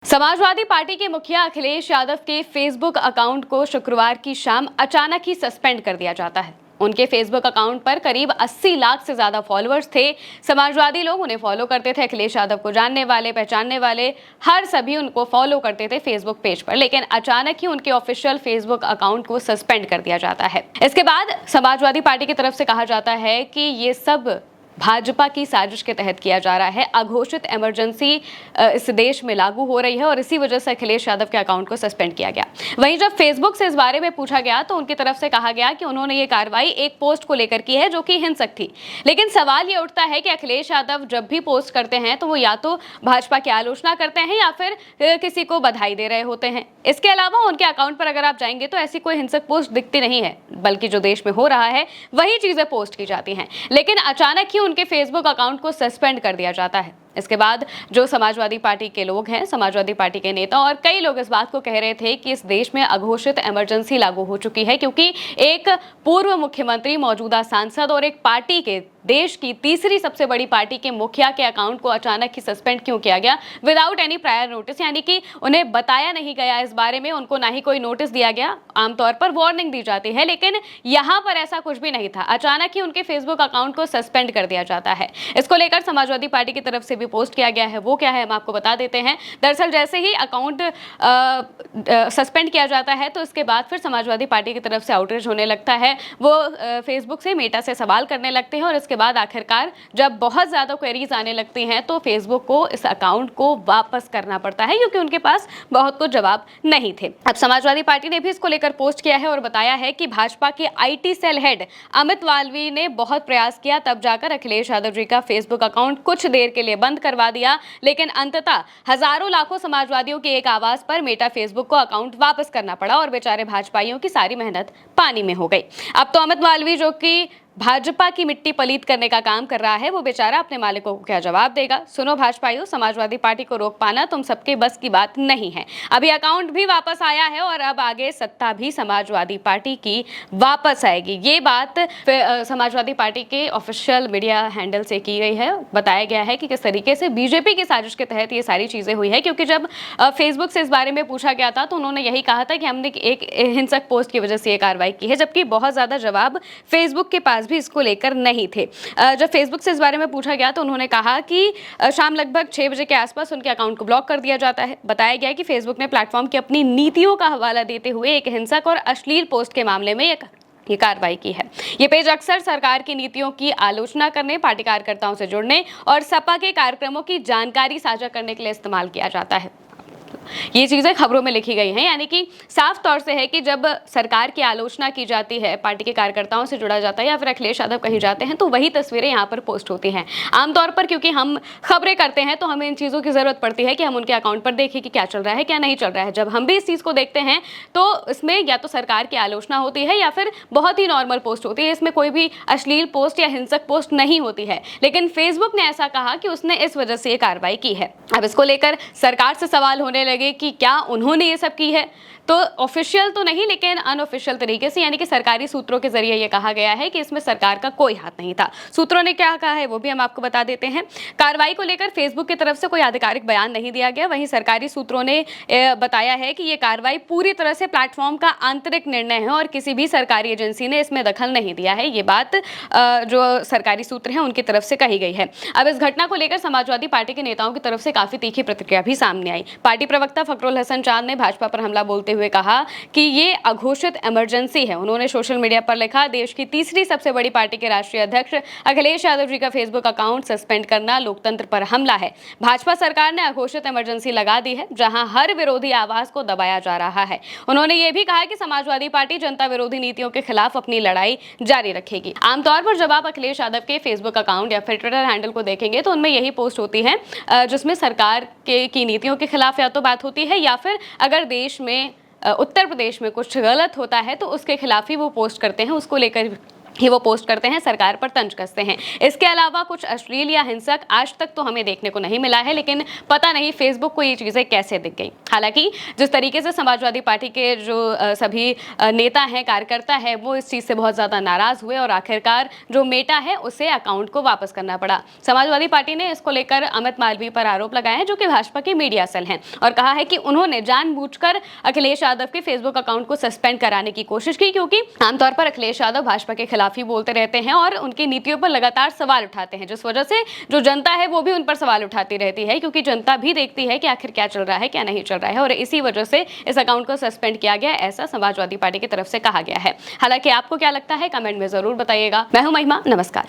Samajwadi party के मुखिया अखिलेश यादव के फेसबुक अकाउंट को शुक्रवार की शाम अचानक ही सस्पेंड कर दिया जाता है। उनके फेसबुक अकाउंट पर करीब 80 लाख से ज्यादा फॉलोअर्स थे। समाजवादी लोग उन्हें फॉलो करते थे। अखिलेश यादव को जानने वाले, पहचानने वाले हर सभी उनको फॉलो करते थे फेसबुक पेज पर, लेकिन अचानक ही उनके ऑफिशियल फेसबुक अकाउंट को सस्पेंड कर दिया जाता है। इसके बाद समाजवादी पार्टी की तरफ से कहा जाता है कि ये सब भाजपा की साजिश के तहत किया जा रहा है। अघोषित इमरजेंसी इस देश में लागू हो रही है और इसी वजह से अखिलेश यादव के अकाउंट को सस्पेंड किया गया। वहीं जब फेसबुक से इस बारे में पूछा गया तो उनकी तरफ से कहा गया कि उन्होंने ये कार्रवाई एक पोस्ट को लेकर की है जो कि हिंसक थी। लेकिन सवाल ये उठता है कि अखिलेश यादव जब भी पोस्ट करते हैं तो वो या तो भाजपा की आलोचना करते हैं या फिर किसी को बधाई दे रहे होते हैं। इसके अलावा उनके अकाउंट पर अगर आप जाएंगे तो ऐसी कोई हिंसक पोस्ट दिखती नहीं है, बल्कि जो देश में हो रहा है वही चीजें पोस्ट की जाती हैं। लेकिन अचानक ही उनके फेसबुक अकाउंट को सस्पेंड कर दिया जाता है। इसके बाद जो समाजवादी पार्टी के लोग हैं, समाजवादी पार्टी के नेता और कई लोग इस बात को कह रहे थे कि इस देश में अघोषित इमरजेंसी लागू हो चुकी है, क्योंकि एक पूर्व मुख्यमंत्री, मौजूदा सांसद और एक पार्टी के, देश की तीसरी सबसे बड़ी पार्टी के मुखिया के अकाउंट को अचानक ही सस्पेंड क्यों किया गया विदाउट एनी प्रायर नोटिस, यानी कि उन्हें बताया नहीं गया इस बारे में, उनको ना ही कोई नोटिस दिया गया। आमतौर पर वार्निंग दी जाती है, लेकिन यहां पर ऐसा कुछ भी नहीं था। अचानक ही उनके फेसबुक अकाउंट को सस्पेंड कर दिया जाता है। इसको लेकर समाजवादी पार्टी की तरफ से भी पोस्ट किया गया है। वो क्या है हम आपको बता देते हैं। दरअसल जैसे ही अकाउंट सस्पेंड किया जाता है तो इसके बाद फिर समाजवादी पार्टी की तरफ से आउटरीच होने लगता है। वो फेसबुक से, मेटा से सवाल करने लगते हैं और इसके बाद आखिरकार जब बहुत ज्यादा क्वेरीज आने लगती हैं तो फेसबुक को इस अकाउंट को वापस करना पड़ता है, क्योंकि उनके पास बहुत कुछ जवाब नहीं थे। अब समाजवादी पार्टी ने भी इसको लेकर पोस्ट किया है और बताया है कि भाजपा के IT cell head Amit Valvi ने बहुत प्रयास किया, तब जाकर अखिलेश यादव जी का फेसबुक अकाउंट कुछ देर के लिए बंद करवा दिया, लेकिन अंततः हजारों लाखों समाजवादियों की एक आवाज पर मेटा फेसबुक को अकाउंट वापस करना पड़ा और बेचारे भाजपाइयों की सारी मेहनत पानी में हो गई। अब तो अमित वाल्वी, जो कि भाजपा की मिट्टी पलीत करने का काम कर रहा है, वो बेचारा अपने मालिकों को क्या जवाब देगा। सुनो भाजपाइयों, समाजवादी पार्टी को रोक पाना तुम सबके बस की बात नहीं है। अभी अकाउंट भी वापस आया है और अब आगे सत्ता भी समाजवादी पार्टी की वापस आएगी। ये बात समाजवादी पार्टी के ऑफिशियल मीडिया हैंडल से की गई है। बताया गया है कि किस तरीके से बीजेपी की साजिश के तहत ये सारी चीजें हुई है, क्योंकि जब फेसबुक से इस बारे में पूछा गया था तो उन्होंने यही कहा था कि हमने एक हिंसक पोस्ट की वजह से ये कार्रवाई की है, जबकि बहुत ज्यादा जवाब फेसबुक के पास भी इसको लेकर नहीं थे। जब फेसबुक से इस बारे में पूछा गया तो उन्होंने कहा कि शाम लगभग 6 बजे के आसपास उनके अकाउंट को ब्लॉक कर दिया जाता है। बताया गया कि फेसबुक ने प्लेटफॉर्म की अपनी नीतियों का हवाला देते हुए एक हिंसक और अश्लील पोस्ट के मामले में ये कार्रवाई की है। ये पेज अक्सर सरकार की नीतियों की आलोचना करने, पार्टी कार्यकर्ताओं से जुड़ने और सपा के कार्यक्रमों की जानकारी साझा करने के लिए इस्तेमाल किया जाता है। ये चीजें खबरों में लिखी गई हैं, यानी कि साफ तौर से है कि जब सरकार की आलोचना की जाती है, पार्टी के कार्यकर्ताओं से जुड़ा जाता है या फिर अखिलेश यादव कहीं जाते हैं तो वही तस्वीरें यहाँ पर पोस्ट होती हैं। आमतौर पर क्योंकि हम खबरें करते हैं तो हमें इन चीज़ों की ज़रूरत पड़ती है कि हम उनके अकाउंट पर देखें कि क्या चल रहा है, क्या नहीं चल रहा है। जब हम भी इस चीज़ को देखते हैं तो इसमें या तो सरकार की आलोचना होती है या फिर बहुत ही नॉर्मल पोस्ट होती है। इसमें कोई भी अश्लील पोस्ट या हिंसक पोस्ट नहीं होती है, लेकिन फेसबुक ने ऐसा कहा कि उसने इस वजह से ये कार्रवाई की है। अब इसको लेकर सरकार से सवाल होने लगे कि क्या उन्होंने ये सब की है, तो ऑफिशियल तो नहीं लेकिन अनऑफिशियल तरीके से, यानी कि सरकारी सूत्रों के जरिए ये कहा गया है कि इसमें सरकार का कोई हाथ नहीं था। सूत्रों ने क्या कहा है वो भी हम आपको बता देते हैं। कार्रवाई को लेकर फेसबुक की तरफ से कोई आधिकारिक बयान नहीं दिया गया। वहीं सरकारी सूत्रों ने बताया है कि ये कार्रवाई पूरी तरह से प्लेटफॉर्म का आंतरिक निर्णय है और किसी भी सरकारी एजेंसी ने इसमें दखल नहीं दिया है। ये बात जो सरकारी सूत्र हैं उनकी तरफ से कही गई है। अब इस घटना को लेकर समाजवादी पार्टी के नेताओं की तरफ से काफी तीखी प्रतिक्रिया भी सामने आई। पार्टी प्रवक्ता फखरुल हसन चांद ने भाजपा पर हमला बोलते हुए कहा कि ये अघोषित इमरजेंसी है। उन्होंने सोशल मीडिया पर लिखा, देश की तीसरी सबसे बड़ी पार्टी के राष्ट्रीय अध्यक्ष अखिलेश यादव जी का फेसबुक अकाउंट सस्पेंड करना लोकतंत्र पर हमला है। भाजपा सरकार ने अघोषित इमरजेंसी लगा दी है जहां हर विरोधी आवाज को दबाया जा रहा है। उन्होंने ये भी कहा कि समाजवादी पार्टी जनता विरोधी नीतियों के खिलाफ अपनी लड़ाई जारी रखेगी। आमतौर पर जब आप अखिलेश यादव के फेसबुक अकाउंट या फिर ट्विटर हैंडल को देखेंगे तो उनमें यही पोस्ट होती है जिसमें सरकार की नीतियों के खिलाफ या तो बात होती है या फिर अगर देश में, उत्तर प्रदेश में कुछ गलत होता है तो उसके खिलाफ ही वो पोस्ट करते हैं, उसको लेकर ही वो पोस्ट करते हैं, सरकार पर तंज कसते हैं। इसके अलावा कुछ अश्लील या हिंसक आज तक तो हमें देखने को नहीं मिला है, लेकिन पता नहीं फेसबुक को ये चीज़ें कैसे दिख गई। हालांकि जिस तरीके से समाजवादी पार्टी के जो सभी नेता हैं, कार्यकर्ता है, वो इस चीज़ से बहुत ज़्यादा नाराज़ हुए और आखिरकार जो मेटा है उसे अकाउंट को वापस करना पड़ा। समाजवादी पार्टी ने इसको लेकर अमित मालवीय पर आरोप लगाए हैं, जो कि भाजपा के मीडिया सेल हैं, और कहा है कि उन्होंने जानबूझकर अखिलेश यादव के फेसबुक अकाउंट को सस्पेंड कराने की कोशिश की, क्योंकि आमतौर पर अखिलेश यादव भाजपा के खिलाफ ही बोलते रहते हैं और उनकी नीतियों पर लगातार सवाल उठाते हैं, जिस वजह से जो जनता है वो भी उन पर सवाल उठाती रहती है, क्योंकि जनता भी देखती है कि आखिर क्या चल रहा है, क्या नहीं चल रहा है, और इसी वजह से इस अकाउंट को सस्पेंड किया गया, ऐसा समाजवादी पार्टी की तरफ से कहा गया है। हालांकि आपको क्या लगता है, कमेंट में जरूर बताइएगा। मैं हूं महिमा, नमस्कार।